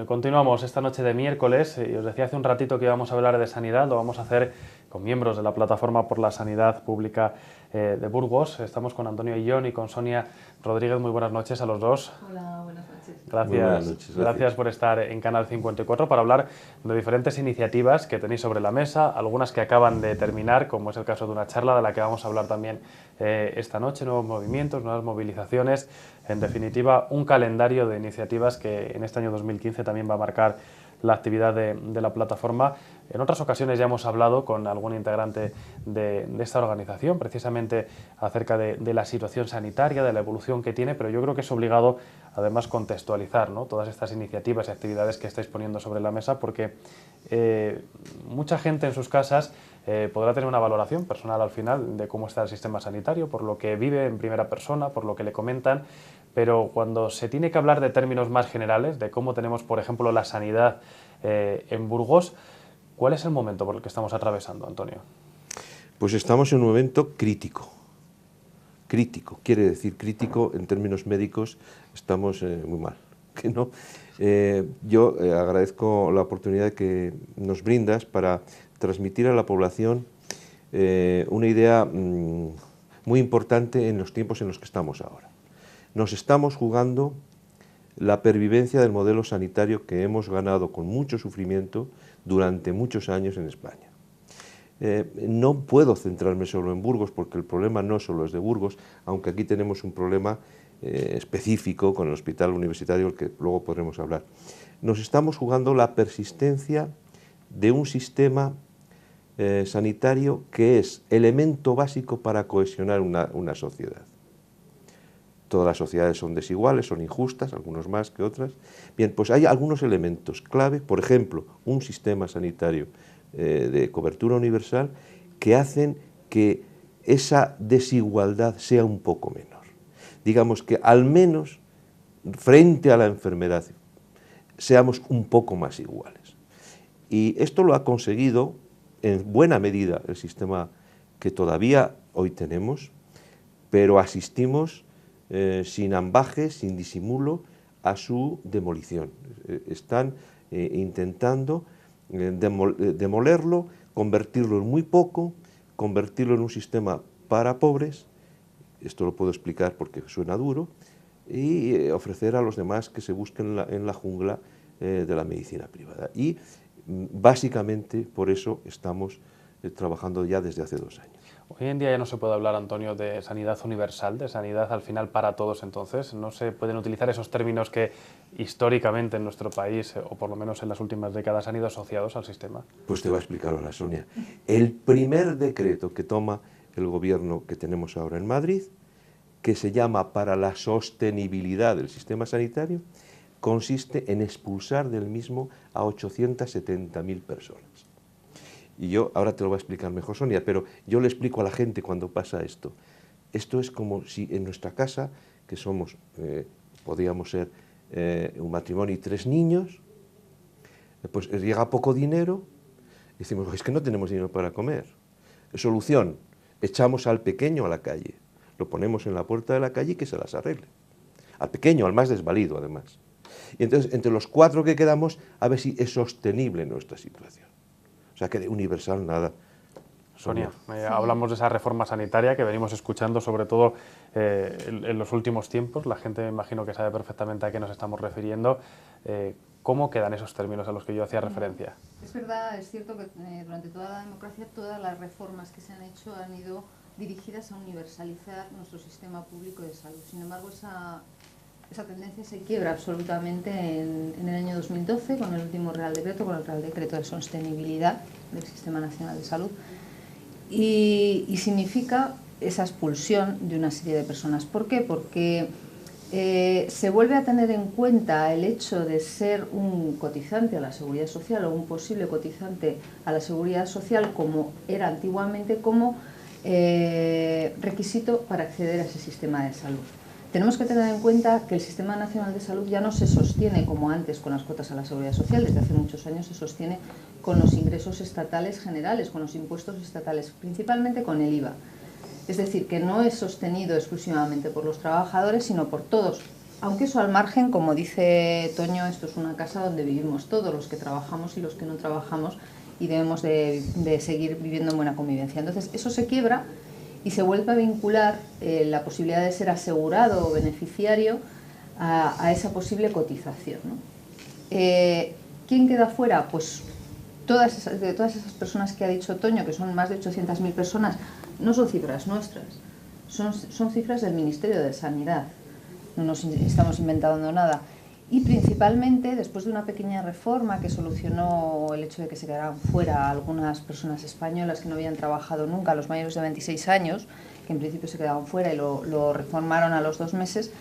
Continuamos esta noche de miércoles y os decía hace un ratito que íbamos a hablar de sanidad, lo vamos a hacer con miembros de la Plataforma por la Sanidad Pública de Burgos. Estamos con Antonio Ayllón y con Sonia Rodríguez. Muy buenas noches a los dos. Hola, buenas noches. Gracias por estar en Canal 54 para hablar de diferentes iniciativas que tenéis sobre la mesa, algunas que acaban de terminar, como es el caso de una charla de la que vamos a hablar también esta noche, nuevos movimientos, nuevas movilizaciones, en definitiva un calendario de iniciativas que en este año 2015 también va a marcar la actividad de la plataforma. En otras ocasiones ya hemos hablado con algún integrante de esta organización, precisamente acerca de la situación sanitaria, de la evolución que tiene, pero yo creo que es obligado además contextualizar, ¿no?, todas estas iniciativas y actividades que estáis poniendo sobre la mesa, porque mucha gente en sus casas podrá tener una valoración personal al final de cómo está el sistema sanitario, por lo que vive en primera persona, por lo que le comentan, pero cuando se tiene que hablar de términos más generales, de cómo tenemos, por ejemplo, la sanidad en Burgos, ¿cuál es el momento por el que estamos atravesando, Antonio? Pues estamos en un momento crítico. Crítico, quiere decir crítico en términos médicos, estamos muy mal. ¿Que no? Yo agradezco la oportunidad que nos brindas para transmitir a la población una idea muy importante en los tiempos en los que estamos ahora. Nos estamos jugando la pervivencia del modelo sanitario que hemos ganado con mucho sufrimiento durante muchos años en España. No puedo centrarme solo en Burgos, porque el problema no solo es de Burgos, aunque aquí tenemos un problema específico con el hospital universitario, del que luego podremos hablar. Nos estamos jugando la persistencia de un sistema sanitario que es elemento básico para cohesionar una sociedad. Todas las sociedades son desiguales, son injustas, algunos más que otras. Bien, pues hay algunos elementos clave, por ejemplo, un sistema sanitario de cobertura universal, que hacen que esa desigualdad sea un poco menor. Digamos que al menos frente a la enfermedad seamos un poco más iguales. Y esto lo ha conseguido en buena medida el sistema que todavía hoy tenemos, pero asistimos sin ambajes, sin disimulo, a su demolición. Están intentando demolerlo, convertirlo en muy poco, convertirlo en un sistema para pobres, esto lo puedo explicar porque suena duro, y ofrecer a los demás que se busquen en la jungla de la medicina privada. Y básicamente por eso estamos trabajando ya desde hace 2 años. Hoy en día ya no se puede hablar, Antonio, de sanidad universal, de sanidad al final para todos, entonces. No se pueden utilizar esos términos que históricamente en nuestro país, o por lo menos en las últimas décadas, han ido asociados al sistema. Pues te voy a explicar ahora, Sonia. El primer decreto que toma el gobierno que tenemos ahora en Madrid, que se llama para la sostenibilidad del sistema sanitario, consiste en expulsar del mismo a 870.000 personas. Y yo, ahora te lo voy a explicar mejor, Sonia, pero yo le explico a la gente cuando pasa esto. Esto es como si en nuestra casa, que somos, podríamos ser un matrimonio y 3 niños, pues llega poco dinero, y decimos, es que no tenemos dinero para comer. Solución, echamos al pequeño a la calle, lo ponemos en la puerta de la calle y que se las arregle. Al pequeño, al más desvalido además. Y entonces, entre los 4 que quedamos, a ver si es sostenible nuestra situación. O sea, que de universal nada. Sonia, hablamos de esa reforma sanitaria que venimos escuchando sobre todo en los últimos tiempos. La gente me imagino que sabe perfectamente a qué nos estamos refiriendo. ¿Cómo quedan esos términos a los que yo hacía referencia? Es verdad, es cierto que durante toda la democracia todas las reformas que se han hecho han ido dirigidas a universalizar nuestro sistema público de salud. Sin embargo, esa tendencia se quiebra absolutamente en el año 2012 con el último Real Decreto, con el Real Decreto de Sostenibilidad del Sistema Nacional de Salud, y significa esa expulsión de una serie de personas. ¿Por qué? Porque se vuelve a tener en cuenta el hecho de ser un cotizante a la Seguridad Social o un posible cotizante a la Seguridad Social, como era antiguamente, como requisito para acceder a ese sistema de salud. Tenemos que tener en cuenta que el Sistema Nacional de Salud ya no se sostiene como antes con las cuotas a la Seguridad Social, desde hace muchos años se sostiene con los ingresos estatales generales, con los impuestos estatales, principalmente con el IVA. Es decir, que no es sostenido exclusivamente por los trabajadores, sino por todos Aunque eso al margen, como dice Toño, esto es una casa donde vivimos todos, los que trabajamos y los que no trabajamos, y debemos de seguir viviendo en buena convivencia. Entonces eso se quiebra y se vuelve a vincular la posibilidad de ser asegurado o beneficiario a esa posible cotización, ¿no? ¿Quién queda fuera? Pues todas esas personas que ha dicho Toño, que son más de 800.000 personas, no son cifras nuestras, son cifras del Ministerio de Sanidad, no nos estamos inventando nada. Y principalmente, después de una pequeña reforma que solucionó el hecho de que se quedaran fuera algunas personas españolas que no habían trabajado nunca, los mayores de 26 años, que en principio se quedaban fuera y lo reformaron a los 2 meses,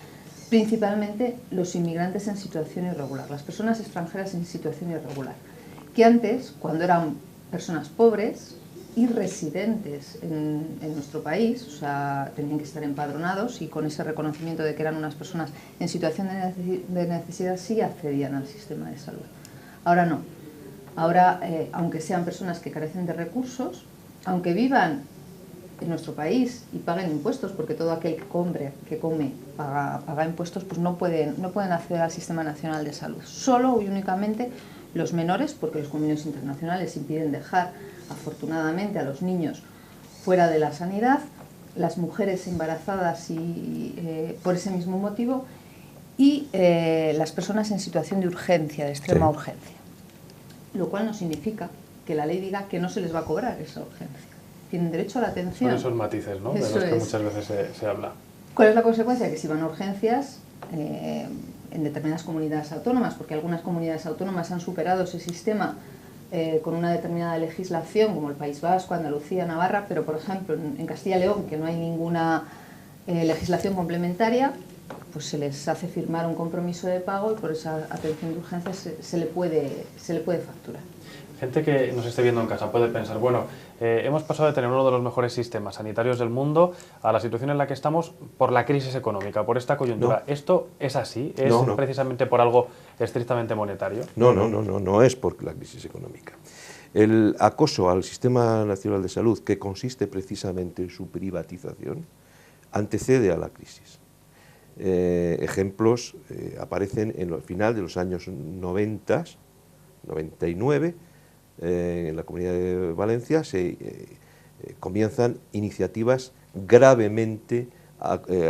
principalmente los inmigrantes en situación irregular, las personas extranjeras en situación irregular, que antes, cuando eran personas pobres y residentes en nuestro país, o sea, tenían que estar empadronados y con ese reconocimiento de que eran unas personas en situación de necesidad sí accedían al sistema de salud. Ahora no. Ahora, aunque sean personas que carecen de recursos, aunque vivan en nuestro país y paguen impuestos, porque todo aquel que come paga impuestos, pues no pueden acceder al Sistema Nacional de Salud. Solo y únicamente los menores, porque los convenios internacionales impiden dejar, afortunadamente, a los niños fuera de la sanidad, las mujeres embarazadas y por ese mismo motivo, y las personas en situación de urgencia, de extrema urgencia. Lo cual no significa que la ley diga que no se les va a cobrar esa urgencia. Tienen derecho a la atención. Son esos matices, ¿no?, de los que muchas veces se habla. ¿Cuál es la consecuencia? Que si van a urgencias en determinadas comunidades autónomas, porque algunas comunidades autónomas han superado ese sistema con una determinada legislación, como el País Vasco, Andalucía, Navarra, pero por ejemplo en Castilla y León, que no hay ninguna legislación complementaria, pues se les hace firmar un compromiso de pago y por esa atención de urgencias se le puede facturar. Gente que nos esté viendo en casa puede pensar, bueno, hemos pasado de tener uno de los mejores sistemas sanitarios del mundo a la situación en la que estamos por la crisis económica, por esta coyuntura. No. ¿Esto es así? ¿Es precisamente por algo estrictamente monetario? No es por la crisis económica. El acoso al Sistema Nacional de Salud, que consiste precisamente en su privatización, antecede a la crisis. Ejemplos aparecen en el final de los años 90, 99, en la Comunidad de Valencia comienzan iniciativas gravemente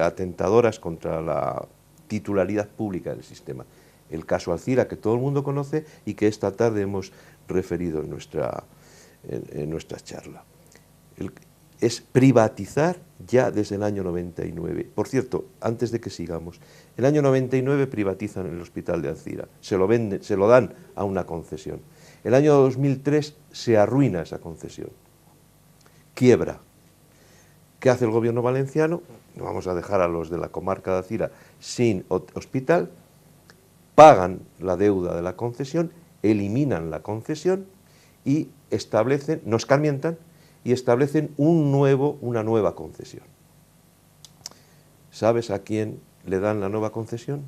atentadoras contra la titularidad pública del sistema. El caso Alcira, que todo el mundo conoce y que esta tarde hemos referido en nuestra charla. Es privatizar ya desde el año 99. Por cierto, antes de que sigamos, el año 99 privatizan el hospital de Alcira, se lo dan a una concesión. El año 2003 se arruina esa concesión, quiebra. ¿Qué hace el gobierno valenciano? No vamos a dejar a los de la comarca de Alcira sin hospital, pagan la deuda de la concesión, eliminan la concesión y establecen, no escarmientan, y establecen una nueva concesión. ¿Sabes a quién le dan la nueva concesión?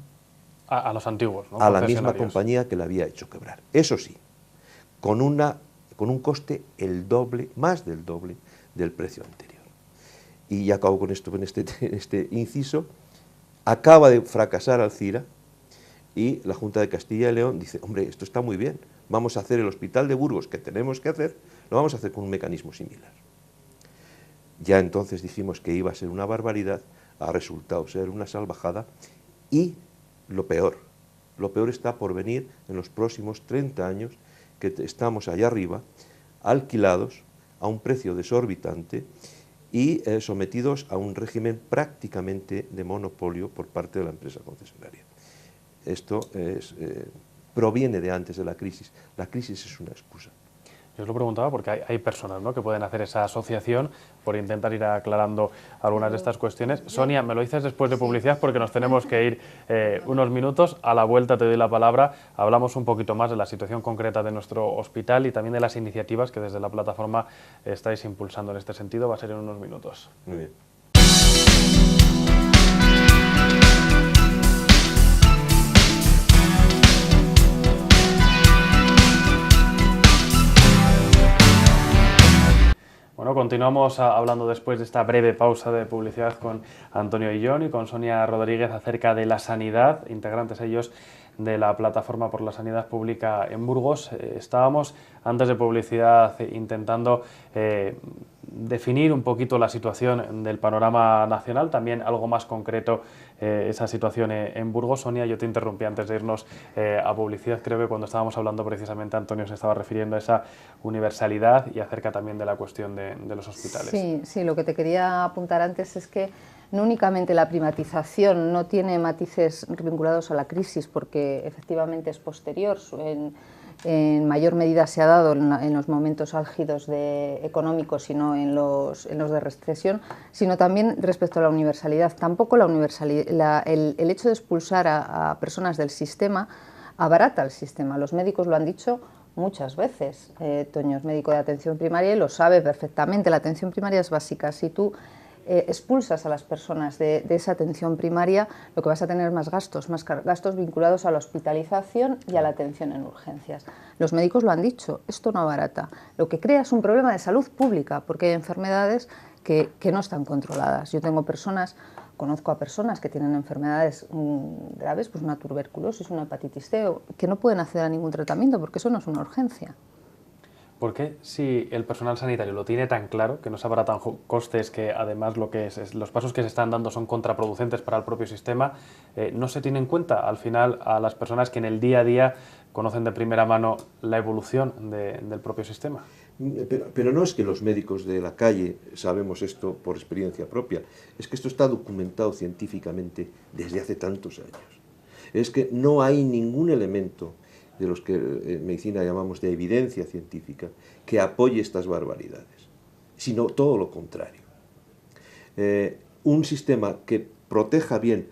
A los antiguos, ¿no? A la misma compañía que la había hecho quebrar. Eso sí, con un coste más del doble del precio anterior. Y ya acabo con esto, en este inciso. Acaba de fracasar Alcira y la Junta de Castilla y León dice, hombre, esto está muy bien, vamos a hacer el hospital de Burgos que tenemos que hacer, lo vamos a hacer con un mecanismo similar. Ya entonces dijimos que iba a ser una barbaridad, ha resultado ser una salvajada y lo peor está por venir en los próximos 30 años, que estamos allá arriba, alquilados a un precio desorbitante y sometidos a un régimen prácticamente de monopolio por parte de la empresa concesionaria. Esto proviene de antes de la crisis. La crisis es una excusa. Yo os lo preguntaba porque hay personas, ¿no?, que pueden hacer esa asociación por intentar ir aclarando algunas de estas cuestiones. Sonia, me lo dices después de publicidad porque nos tenemos que ir unos minutos. A la vuelta te doy la palabra. Hablamos un poquito más de la situación concreta de nuestro hospital y también de las iniciativas que desde la plataforma estáis impulsando en este sentido. Va a ser en unos minutos. Muy bien. Bueno, continuamos hablando después de esta breve pausa de publicidad con Antonio Illón y con Sonia Rodríguez acerca de la sanidad, integrantes ellos de la Plataforma por la Sanidad Pública en Burgos. Estábamos antes de publicidad intentando definir un poquito la situación del panorama nacional, también algo más concreto esa situación en Burgos. Sonia, yo te interrumpí antes de irnos a publicidad. Creo que cuando estábamos hablando precisamente Antonio se estaba refiriendo a esa universalidad y acerca también de la cuestión de los hospitales. Sí, lo que te quería apuntar antes es que no únicamente la privatización no tiene matices vinculados a la crisis, porque efectivamente es posterior, en mayor medida se ha dado en los momentos álgidos económicos y no en los de recesión, sino también respecto a la universalidad. Tampoco el hecho de expulsar a personas del sistema abarata el sistema. Los médicos lo han dicho muchas veces. Toño es médico de atención primaria y lo sabe perfectamente. La atención primaria es básica. Si tú expulsas a las personas de esa atención primaria, lo que vas a tener más gastos vinculados a la hospitalización y a la atención en urgencias. Los médicos lo han dicho, esto no abarata. Lo que crea es un problema de salud pública, porque hay enfermedades que no están controladas. Yo conozco a personas que tienen enfermedades graves, pues una tuberculosis, una hepatitis C, que no pueden acceder a ningún tratamiento porque eso no es una urgencia. ¿Por qué, si el personal sanitario lo tiene tan claro, que no se abaratan costes, que además los pasos que se están dando son contraproducentes para el propio sistema, no se tiene en cuenta al final a las personas que en el día a día conocen de primera mano la evolución del propio sistema? Pero no es que los médicos de la calle sabemos esto por experiencia propia, es que esto está documentado científicamente desde hace tantos años. Es que no hay ningún elemento de los que en medicina llamamos de evidencia científica, que apoye estas barbaridades, sino todo lo contrario. Un sistema que proteja bien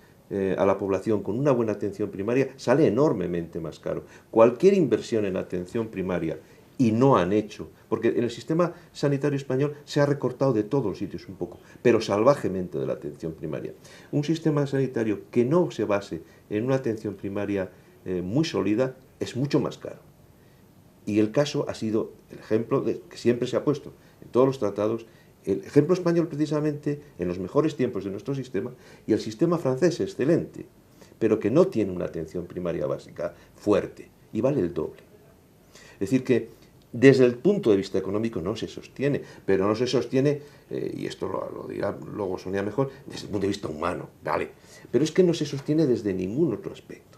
a la población con una buena atención primaria sale enormemente más caro. Cualquier inversión en atención primaria, y no han hecho, porque en el sistema sanitario español se ha recortado de todos los sitios un poco, pero salvajemente de la atención primaria. Un sistema sanitario que no se base en una atención primaria muy sólida es mucho más caro. Y el caso ha sido el ejemplo que siempre se ha puesto en todos los tratados, el ejemplo español precisamente en los mejores tiempos de nuestro sistema, y el sistema francés excelente, pero que no tiene una atención primaria básica fuerte y vale el doble. Es decir que desde el punto de vista económico no se sostiene, pero no se sostiene, y esto lo dirá luego Sonia mejor, desde el punto de vista humano, ¿vale? Pero es que no se sostiene desde ningún otro aspecto.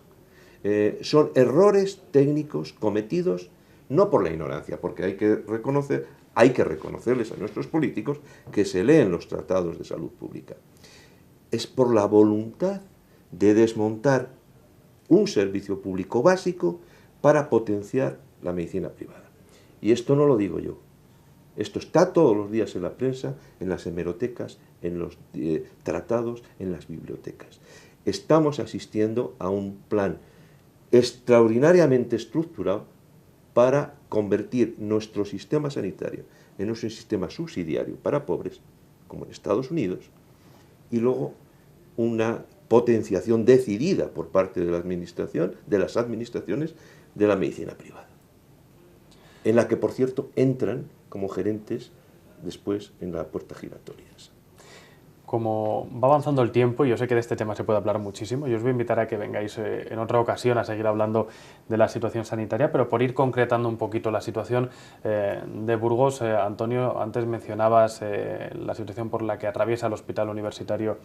Son errores técnicos cometidos no por la ignorancia, porque hay que reconocerles a nuestros políticos que se leen los tratados de salud pública. Es por la voluntad de desmontar un servicio público básico para potenciar la medicina privada. Y esto no lo digo yo. Esto está todos los días en la prensa, en las hemerotecas, en los tratados, en las bibliotecas. Estamos asistiendo a un plan extraordinariamente estructurado para convertir nuestro sistema sanitario en un sistema subsidiario para pobres, como en Estados Unidos, y luego una potenciación decidida por parte de la administración, de las administraciones de la medicina privada, en la que, por cierto, entran como gerentes después en la puerta giratoria. Como va avanzando el tiempo, y yo sé que de este tema se puede hablar muchísimo, yo os voy a invitar a que vengáis en otra ocasión a seguir hablando de la situación sanitaria, pero por ir concretando un poquito la situación de Burgos, Antonio, antes mencionabas la situación por la que atraviesa el hospital universitario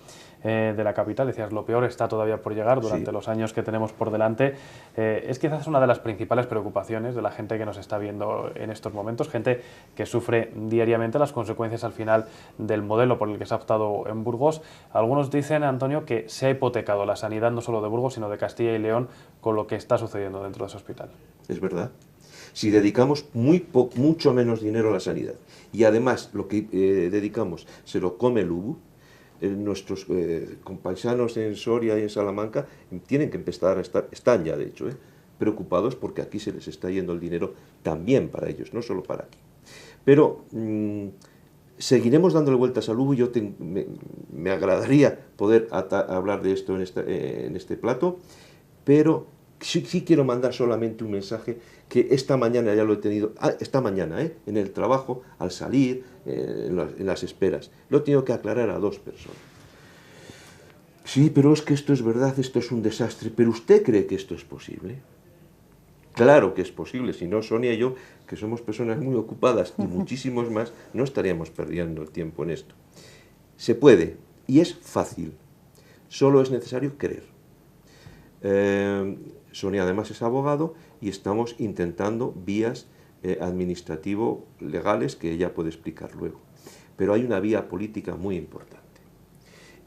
de la capital, decías lo peor está todavía por llegar durante los años que tenemos por delante. Es quizás una de las principales preocupaciones de la gente que nos está viendo en estos momentos, gente que sufre diariamente las consecuencias al final del modelo por el que se ha optado en Burgos. Algunos dicen, Antonio, que se ha hipotecado la sanidad no solo de Burgos, sino de Castilla y León con lo que está sucediendo dentro de ese hospital. Es verdad. Si dedicamos mucho menos dinero a la sanidad y además lo que dedicamos se lo come el UBU, nuestros compaisanos en Soria y en Salamanca tienen que empezar a están ya de hecho, preocupados porque aquí se les está yendo el dinero también para ellos, no solo para aquí. Pero seguiremos dándole vueltas al UBU. Me agradaría poder hablar de esto en este plato, pero Sí quiero mandar solamente un mensaje que esta mañana ya lo he tenido, esta mañana, en el trabajo, al salir, en las esperas, lo he tenido que aclarar a 2 personas. Sí, pero es que esto es verdad, esto es un desastre, pero ¿usted cree que esto es posible? Claro que es posible, si no, Sonia y yo, que somos personas muy ocupadas y muchísimos más, no estaríamos perdiendo el tiempo en esto. Se puede, y es fácil, solo es necesario querer. Sonia además es abogado y estamos intentando vías administrativo-legales que ella puede explicar luego. Pero hay una vía política muy importante.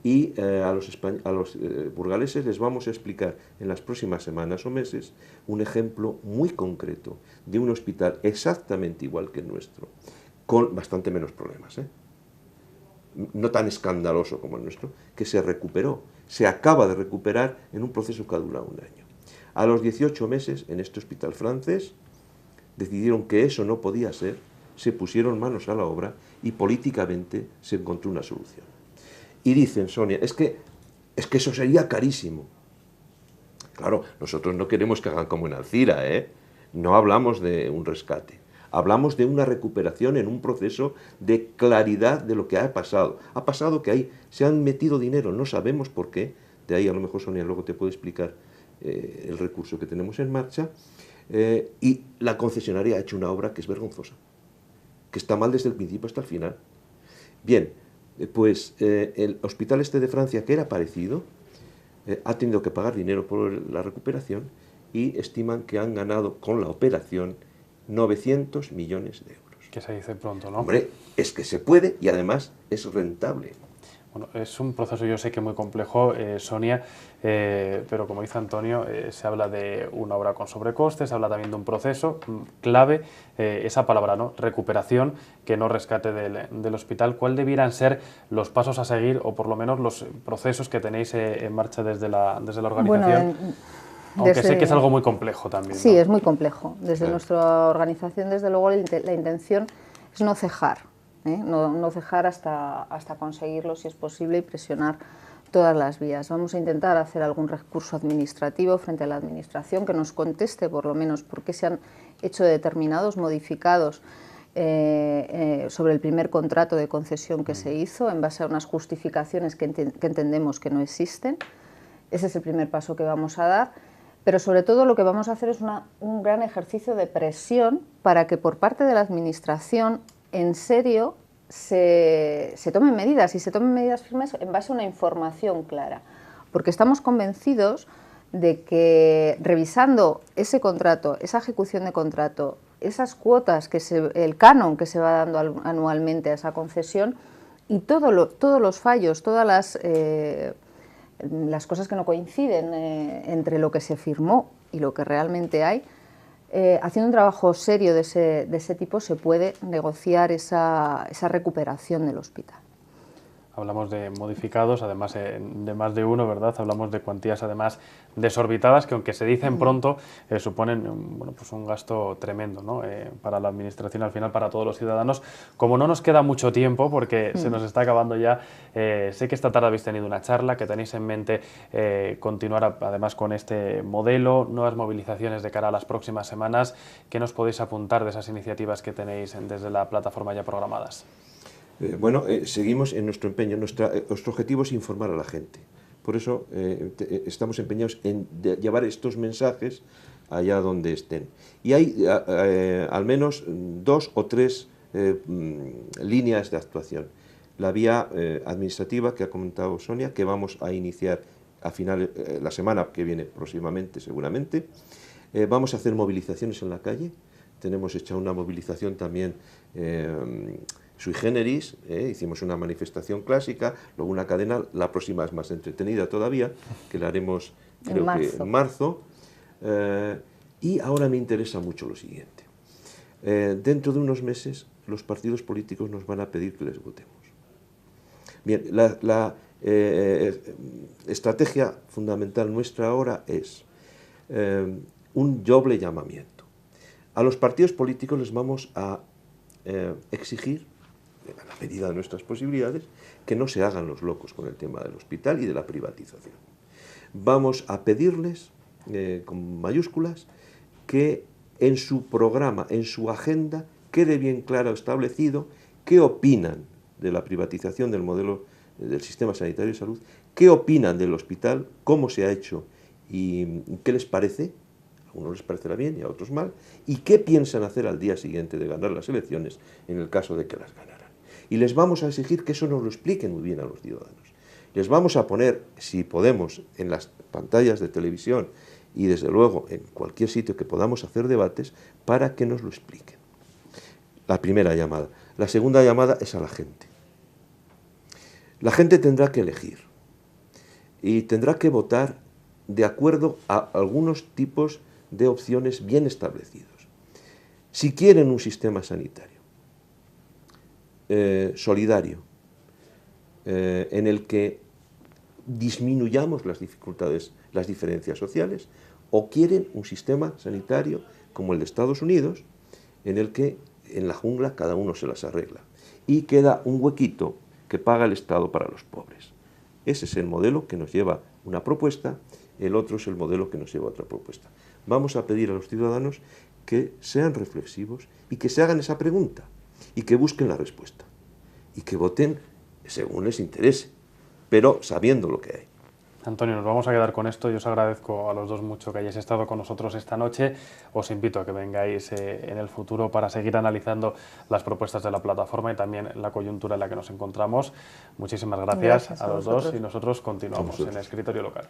Y a los burgaleses les vamos a explicar en las próximas semanas o meses un ejemplo muy concreto de un hospital exactamente igual que el nuestro, con bastante menos problemas, no tan escandaloso como el nuestro, que se recuperó, se acaba de recuperar en un proceso que ha durado un año. A los 18 meses, en este hospital francés, decidieron que eso no podía ser, se pusieron manos a la obra y políticamente se encontró una solución. Y dicen, Sonia, es que eso sería carísimo. Claro, nosotros no queremos que hagan como en Alcira, no hablamos de un rescate. Hablamos de una recuperación en un proceso de claridad de lo que ha pasado. Ha pasado que ahí se han metido dinero, no sabemos por qué. De ahí a lo mejor Sonia luego te puede explicar el recurso que tenemos en marcha. Y la concesionaria ha hecho una obra que es vergonzosa, que está mal desde el principio hasta el final. Bien, pues el hospital este de Francia, que era parecido, ha tenido que pagar dinero por la recuperación y estiman que han ganado con la operación 900 millones de euros. Que se dice pronto, ¿no? Hombre, es que se puede y además es rentable. Bueno, es un proceso, yo sé que muy complejo, Sonia, pero como dice Antonio, se habla de una obra con sobrecostes, se habla también de un proceso clave, esa palabra, ¿no? Recuperación, que no rescate del hospital. ¿Cuál debieran ser los pasos a seguir o por lo menos los procesos que tenéis en marcha desde la organización? Bueno, aunque sé que es algo muy complejo también, ¿no? Sí, es muy complejo. Desde nuestra organización, desde luego, la intención es no cejar, no cejar hasta conseguirlo, si es posible, y presionar todas las vías. Vamos a intentar hacer algún recurso administrativo frente a la Administración que nos conteste, por lo menos, por qué se han hecho determinados modificados sobre el primer contrato de concesión que se hizo, en base a unas justificaciones que entendemos que no existen. Ese es el primer paso que vamos a dar. Pero sobre todo lo que vamos a hacer es un gran ejercicio de presión para que por parte de la Administración en serio se tomen medidas y se tomen medidas firmes en base a una información clara. Porque estamos convencidos de que revisando ese contrato, esa ejecución de contrato, esas cuotas, el canon que se va dando anualmente a esa concesión y todos los fallos, todas las cosas que no coinciden entre lo que se firmó y lo que realmente hay, haciendo un trabajo serio de ese tipo se puede negociar esa recuperación del hospital. Hablamos de modificados, además de más de uno, ¿verdad? Hablamos de cuantías además desorbitadas que, aunque se dicen pronto, suponen pues un gasto tremendo, ¿no? Para la Administración, al final para todos los ciudadanos. Como no nos queda mucho tiempo, porque se nos está acabando ya, sé que esta tarde habéis tenido una charla, que tenéis en mente continuar además con este modelo, nuevas movilizaciones de cara a las próximas semanas. ¿Qué nos podéis apuntar de esas iniciativas que tenéis desde la plataforma ya programadas? Seguimos en nuestro empeño. Nuestro objetivo es informar a la gente. Por eso estamos empeñados en llevar estos mensajes allá donde estén. Y hay al menos 2 o 3 líneas de actuación. La vía administrativa que ha comentado Sonia, que vamos a iniciar a final, la semana que viene próximamente, seguramente. Vamos a hacer movilizaciones en la calle. Tenemos hecha una movilización también sui generis, hicimos una manifestación clásica, luego una cadena, la próxima es más entretenida todavía, que la haremos creo que en marzo. Y ahora me interesa mucho lo siguiente. Dentro de unos meses los partidos políticos nos van a pedir que les votemos. Bien, la estrategia fundamental nuestra ahora es un doble llamamiento. A los partidos políticos les vamos a exigir, a la medida de nuestras posibilidades, que no se hagan los locos con el tema del hospital y de la privatización. Vamos a pedirles con mayúsculas, que en su programa, en su agenda, quede bien claro establecido qué opinan de la privatización del modelo del sistema sanitario de salud, qué opinan del hospital, cómo se ha hecho y qué les parece. A unos les parecerá bien y a otros mal, y qué piensan hacer al día siguiente de ganar las elecciones en el caso de que las ganaran. Y les vamos a exigir que eso nos lo expliquen muy bien a los ciudadanos. Les vamos a poner, si podemos, en las pantallas de televisión y desde luego en cualquier sitio que podamos hacer debates para que nos lo expliquen. La primera llamada. La segunda llamada es a la gente. La gente tendrá que elegir y tendrá que votar de acuerdo a algunos tipos de opciones bien establecidos. Si quieren un sistema sanitario solidario, en el que disminuyamos las dificultades, las diferencias sociales, o quieren un sistema sanitario como el de Estados Unidos, en el que en la jungla cada uno se las arregla y queda un huequito que paga el Estado para los pobres. Ese es el modelo que nos lleva una propuesta, el otro es el modelo que nos lleva a otra propuesta. Vamos a pedir a los ciudadanos que sean reflexivos y que se hagan esa pregunta y que busquen la respuesta y que voten según les interese, pero sabiendo lo que hay. Antonio, nos vamos a quedar con esto. Yo os agradezco a los dos mucho que hayáis estado con nosotros esta noche. Os invito a que vengáis en el futuro para seguir analizando las propuestas de la plataforma y también la coyuntura en la que nos encontramos. Muchísimas gracias a los dos y nosotros continuamos en el escritorio local.